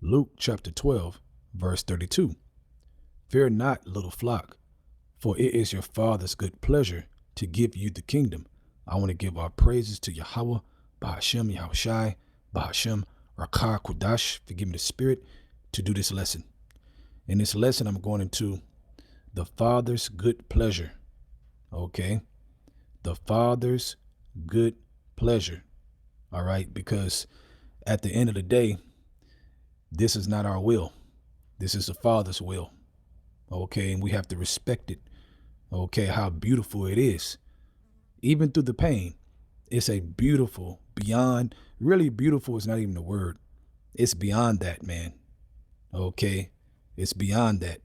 Luke chapter 12, verse 32. Fear not, little flock, for it is your Father's good pleasure to give you the kingdom. I want to give our praises to YAHAWAH, BAHASHAM, YAHAWASHI, BAHASHAM, Rakah, Kudash, forgive me the Spirit, to do this lesson. In this lesson, I'm going into the Father's good pleasure. Okay? The Father's good pleasure. All right? Because at the end of the day, this is not our will. This is the Father's will. Okay? And we have to respect it. Okay? How beautiful it is. Even through the pain, it's a beautiful, beyond, really beautiful is not even the word. It's beyond that, man. Okay? It's beyond that.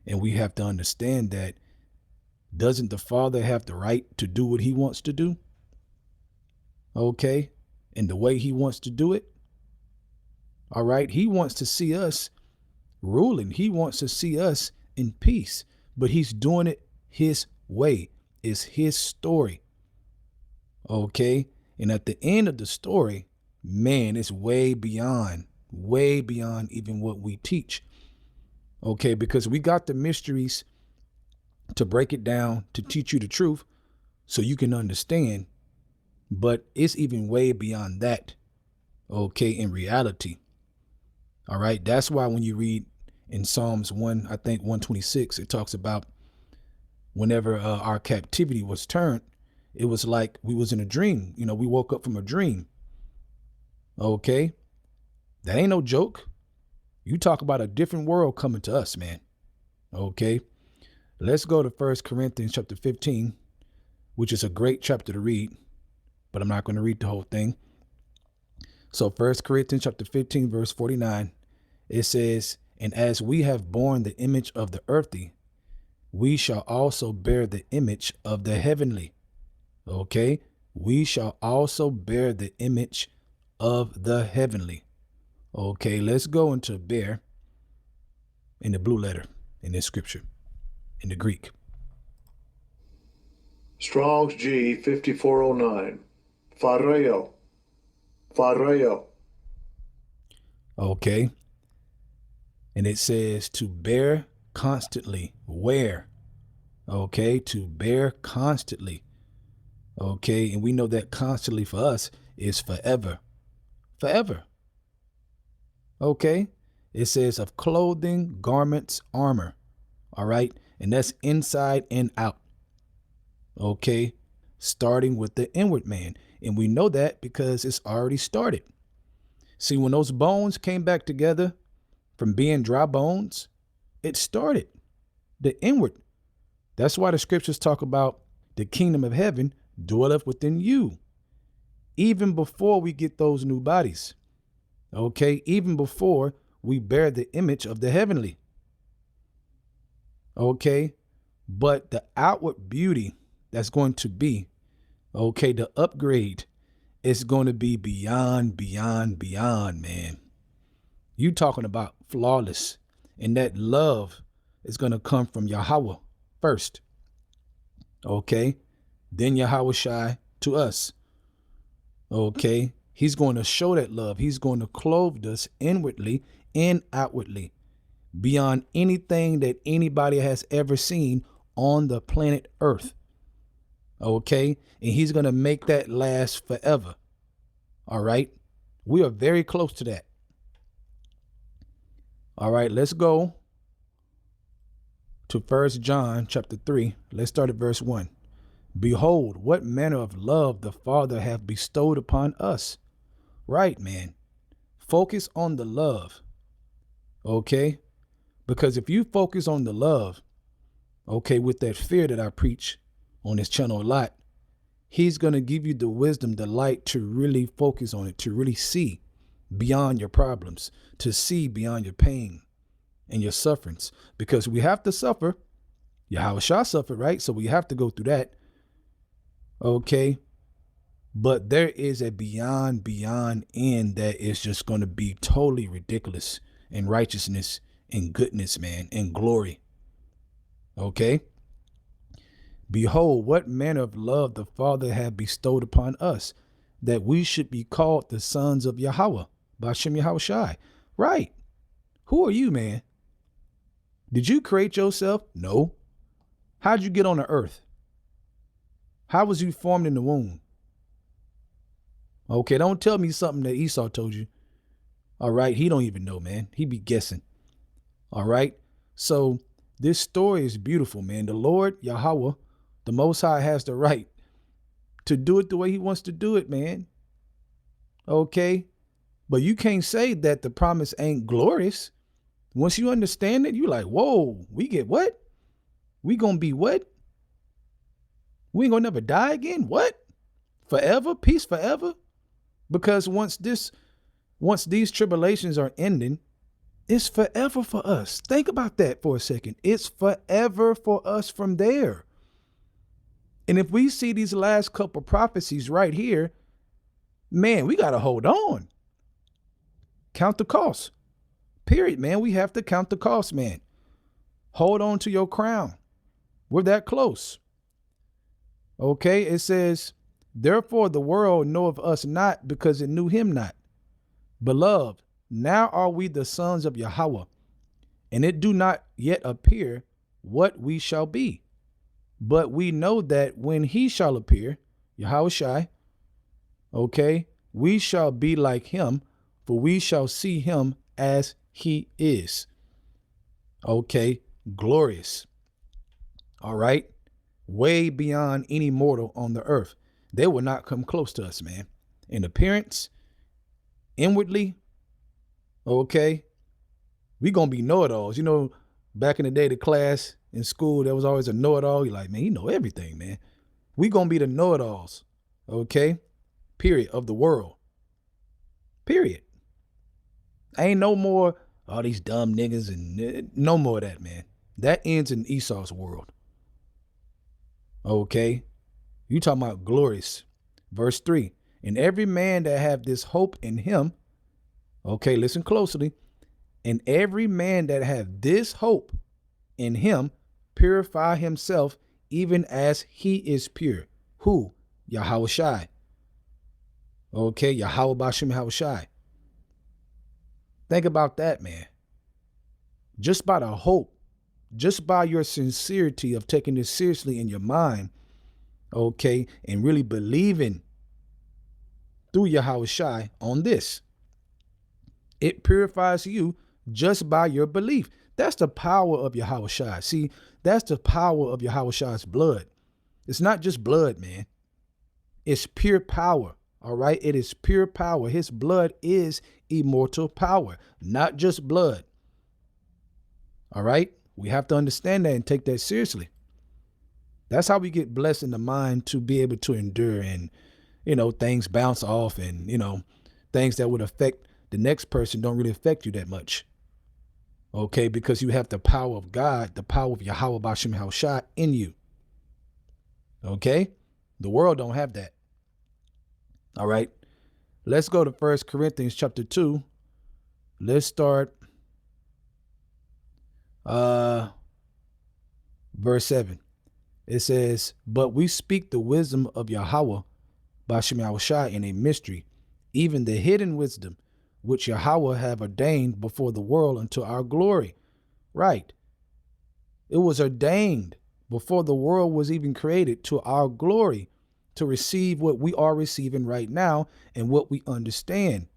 And we have to understand that, doesn't the Father have the right to do what he wants to do? Okay? And the way he wants to do it? All right? He wants to see us ruling. He wants to see us in peace. But he's doing it his way. It's his story. Okay? And at the end of the story, man, it's way beyond even what we teach. Okay? Because we got the mysteries to break it down, to teach you the truth so you can understand. But it's even way beyond that. Okay? In reality. All right? That's why when you read in Psalms 126, it talks about whenever our captivity was turned, it was like we was in a dream. You know, we woke up from a dream. Okay? That ain't no joke. You talk about a different world coming to us, man. Okay? Let's go to 1 Corinthians chapter 15, which is a great chapter to read, but I'm not going to read the whole thing. So 1 Corinthians chapter 15, verse 49, it says, "And as we have borne the image of the earthly, we shall also bear the image of the heavenly." Okay? We shall also bear the image of the heavenly. Okay, let's go into bear in the blue letter in this scripture, in the Greek. Strong's G 5409. Phareo. Phareo. Okay. And it says to bear constantly. Where? Okay, to bear constantly. Okay, and we know that constantly for us is forever. Forever. Okay, it says of clothing, garments, armor. All right, and that's inside and out. Okay, starting with the inward man. And we know that because it's already started. See, when those bones came back together from being dry bones, it started the inward. That's why the scriptures talk about the kingdom of heaven dwelleth within you, even before we get those new bodies. Okay, even before we bear the image of the heavenly. Okay, but the outward beauty that's going to be, okay, the upgrade is going to be beyond, man. You talking about flawless, and that love is going to come from YAHAWAH first. Okay, then YAHAWASHI to us. Okay, he's going to show that love. He's going to clothe us inwardly and outwardly beyond anything that anybody has ever seen on the planet Earth. Okay, and he's going to make that last forever. All right, we are very close to that. All right, let's go to 1 John chapter 3. Let's start at verse 1. Behold, what manner of love the Father hath bestowed upon us. Right, man. Focus on the love. Okay? Because if you focus on the love, okay, with that fear that I preach on this channel a lot, he's going to give you the wisdom, the light to really focus on it, to really see beyond your problems, to see beyond your pain and your sufferings. Because we have to suffer. YAHAWASHI suffered, right? So we have to go through that. Okay, but there is a beyond end that is just going to be totally ridiculous in righteousness and goodness, man, and glory. Okay, behold, what manner of love the Father hath bestowed upon us, that we should be called the sons of YAHAWAH, BAHASHAM YAHAWASHI. Right. Who are you, man? Did you create yourself? No. How'd you get on the earth? How was you formed in the womb? Okay, don't tell me something that Esau told you. All right, he don't even know, man. He be guessing. All right. So this story is beautiful, man. The Lord, Yahweh, the Most High, has the right to do it the way he wants to do it, man. Okay. But you can't say that the promise ain't glorious. Once you understand it, you're like, whoa, we get what? We gonna be what? We ain't gonna never die again? What? Forever? Peace forever? Because once these tribulations are ending, it's forever for us. Think about that for a second. It's forever for us from there. And if we see these last couple prophecies right here, man, we got to hold on. Count the cost. Period, man. We have to count the cost, man. Hold on to your crown. We're that close. Okay, it says, therefore the world knoweth us not because it knew him not. Beloved, now are we the sons of Yahawah, and it do not yet appear what we shall be. But we know that when he shall appear, YAHAWASHI, okay, we shall be like him, for we shall see him as he is. Okay, glorious. All right, way beyond any mortal on the earth. They will not come close to us, man. In appearance, inwardly, okay, we gonna be know-it-alls. You know, back in the day, the class in school, there was always a know-it-all. You're like, man, you know everything, man. We gonna be the know-it-alls, okay? Period, of the world. Period. Ain't no more all these dumb niggas and no more of that, man. That ends in Esau's world. Okay? You talking about glorious. Verse 3, and every man that have this hope in him, okay, listen closely, and every man that have this hope in him purify himself even as he is pure. Who? YAHAWASHI. Okay, Yahawah BAHASHAM YAHAWASHI. Think about that, man. Just by the hope, just by your sincerity of taking this seriously in your mind, okay, and really believing through YAHAWASHI on this, it purifies you just by your belief. That's the power of YAHAWASHI. See, that's the power of YAHAWASHI's blood. It's not just blood, man. It's pure power. All right. It is pure power. His blood is immortal power, not just blood. All right. We have to understand that and take that seriously. That's how we get blessed in the mind to be able to endure and, you know, things bounce off and, you know, things that would affect the next person don't really affect you that much. Okay. Because you have the power of God, the power of Yahawah BAHASHAM YAHAWASHI in you. Okay. The world don't have that. All right, let's go to 1 Corinthians chapter 2. Let's start verse 7. It says, but we speak the wisdom of Yahawah BAHASHAM YAHAWASHI in a mystery, even the hidden wisdom, which Yahawah have ordained before the world unto our glory. Right. It was ordained before the world was even created to our glory, to receive what we are receiving right now and what we understand.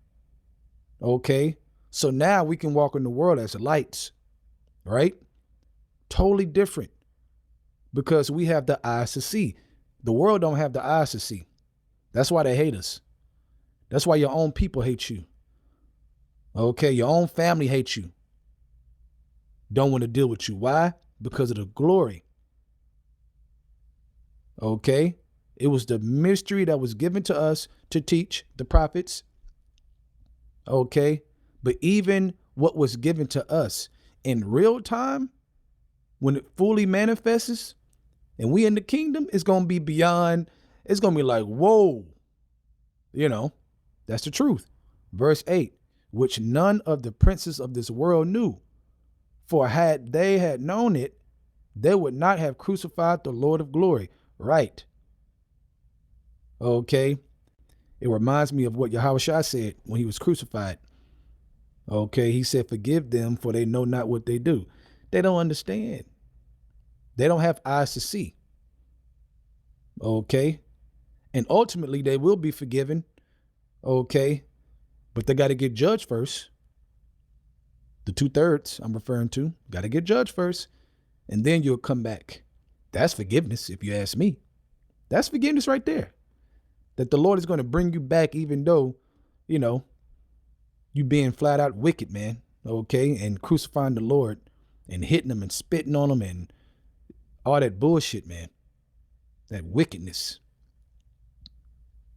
Okay. So now we can walk in the world as lights, right? Totally different because we have the eyes to see. The world don't have the eyes to see. That's why they hate us. That's why your own people hate you. Okay. Your own family hates you. Don't want to deal with you. Why? Because of the glory. Okay. It was the mystery that was given to us to teach the prophets. Okay. But even what was given to us in real time, when it fully manifests and we in the kingdom, it's going to be beyond. It's going to be like, whoa, you know, that's the truth. Verse 8, which none of the princes of this world knew. For had they had known it, they would not have crucified the Lord of glory. Right. Okay. It reminds me of what YAHAWASHI said when he was crucified. Okay, he said, forgive them for they know not what they do. They don't understand. They don't have eyes to see. Okay. And ultimately they will be forgiven. Okay. But they got to get judged first. The 2/3 I'm referring to got to get judged first. And then you'll come back. That's forgiveness, if you ask me. That's forgiveness right there. That the Lord is going to bring you back, even though, you know, you being flat out wicked, man. Okay. And crucifying the Lord and hitting him and spitting on him and all that bullshit, man. That wickedness.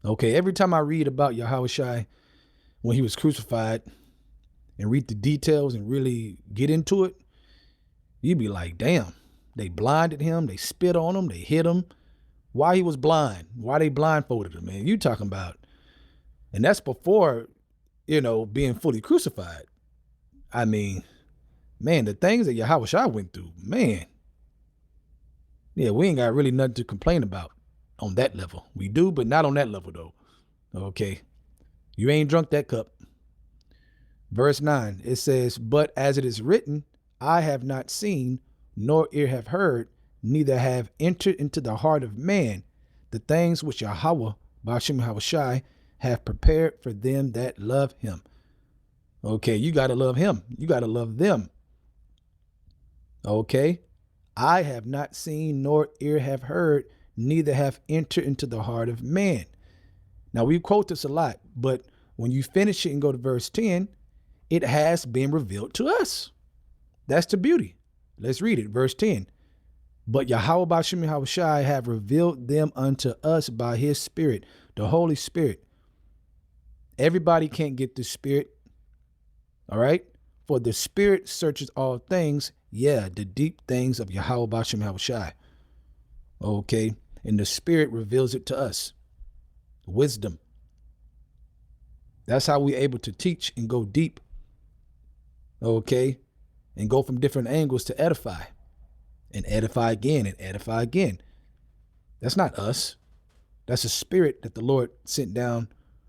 Okay. Every time I read about YAHAWASHI when he was crucified and read the details and really get into it, you'd be like, damn, they blinded him. They spit on him. They hit him. Why he was blind? Why they blindfolded him, man? You talking about, and that's before, you know, being fully crucified. I mean, man, the things that YAHAWASHI went through, man. Yeah, we ain't got really nothing to complain about on that level. We do, but not on that level, though. Okay. You ain't drunk that cup. Verse 9, it says, but as it is written, I have not seen, nor ear have heard, neither have entered into the heart of man the things which YAHAWAH, BAHASHAM YAHAWASHI, have prepared for them that love him. Okay, you got to love him. You got to love them. Okay. I have not seen, nor ear have heard, neither have entered into the heart of man. Now, we quote this a lot, but when you finish it and go to verse 10, it has been revealed to us. That's the beauty. Let's read it. Verse 10. But YAHAWAH BAHASHAM YAHAWASHI have revealed them unto us by his Spirit, the Holy Spirit. Everybody can't get the Spirit. All right. For the Spirit searches all things. Yeah, the deep things of YAHAWAH BAHASHAM YAHAWASHI. Okay. And the Spirit reveals it to us. Wisdom. That's how we're able to teach and go deep. Okay. And go from different angles to edify. And edify again and edify again. That's not us. That's a spirit that the Lord sent down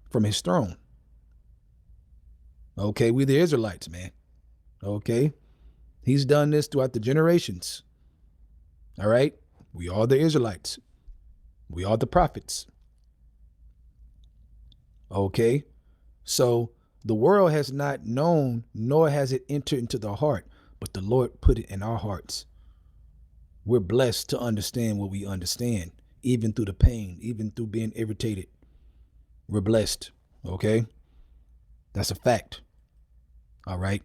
from his throne. Okay, we the Israelites, man. Okay. He's done this throughout the generations. All right. We are the Israelites. We are the prophets. Okay. So the world has not known, nor has it entered into the heart, but the Lord put it in our hearts. We're blessed to understand what we understand, even through the pain, even through being irritated. We're blessed. Okay. That's a fact. All right.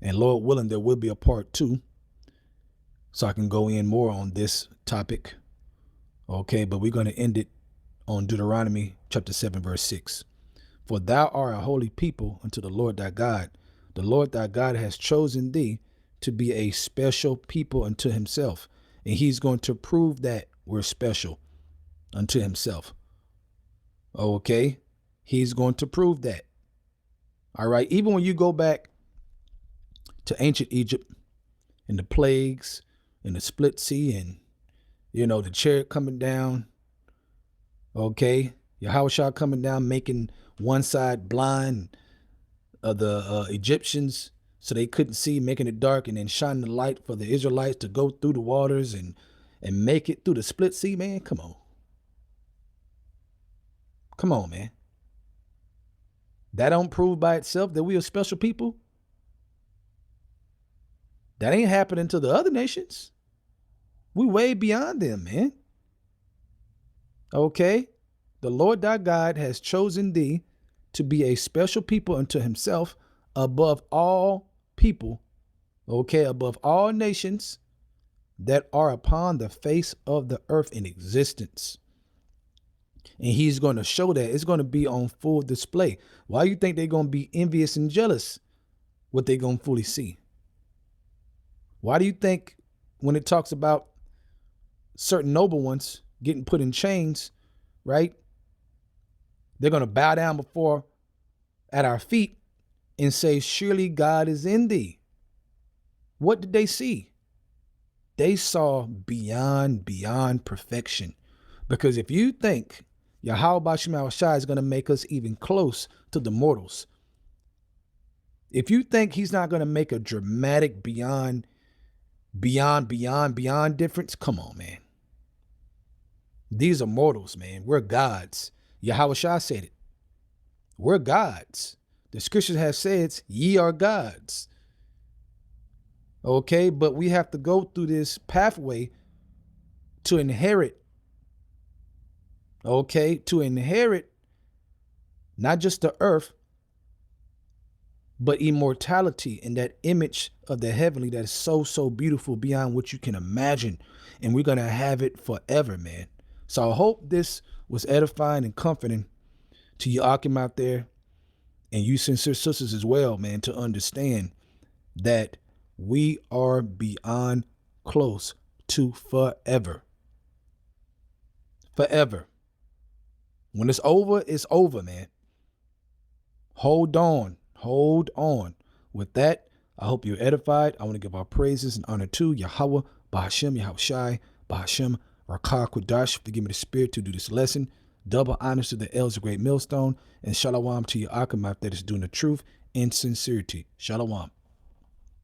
And Lord willing, there will be a part 2. So I can go in more on this topic. Okay. But we're going to end it on Deuteronomy chapter 7, verse 6. For thou art a holy people unto the Lord thy God. The Lord thy God has chosen thee to be a special people unto himself. And he's going to prove that we're special unto himself. Okay. He's going to prove that. All right. Even when you go back to ancient Egypt and the plagues and the split sea and, you know, the chariot coming down. Okay. YAHAWASHI coming down, making one side blind of the Egyptians so they couldn't see, making it dark, and then shining the light for the Israelites to go through the waters and make it through the split sea, man. Come on. Come on, man. That don't prove by itself that we are special people. That ain't happening to the other nations. We way beyond them, man. Okay. The Lord thy God has chosen thee to be a special people unto himself above all people. Okay. Above all nations that are upon the face of the earth in existence. And he's going to show that. It's going to be on full display. Why do you think they're going to be envious and jealous? What they're going to fully see? Why do you think when it talks about certain noble ones getting put in chains, right? They're going to bow down before at our feet and say, surely God is in thee. What did they see? They saw beyond perfection. Because if you think YAHAWAH BAHASHAM YAHAWASHI is going to make us even close to the mortals, If you think he's not going to make a dramatic beyond difference, come on, man. These are mortals, man. We're gods. YAHAWASHI said it. We're gods. The scriptures have said, ye are gods. Okay, but we have to go through this pathway to inherit. Okay, to inherit not just the earth, but immortality in that image of the heavenly that is so, so beautiful beyond what you can imagine. And we're going to have it forever, man. So I hope this was edifying and comforting to you Akim out there and you sincere sisters as well, man, to understand that we are beyond close to forever. Forever. When it's over, man. Hold on. Hold on. With that, I hope you're edified. I want to give our praises and honor to Yahawah, BAHASHAM, YAHAWASHI, BAHASHAM, Rakah Kodash, for giving me the spirit to do this lesson. Double honors to the elders of Great Millstone, and shalom to your Akim out there that's doing the truth in sincerity. Shalom.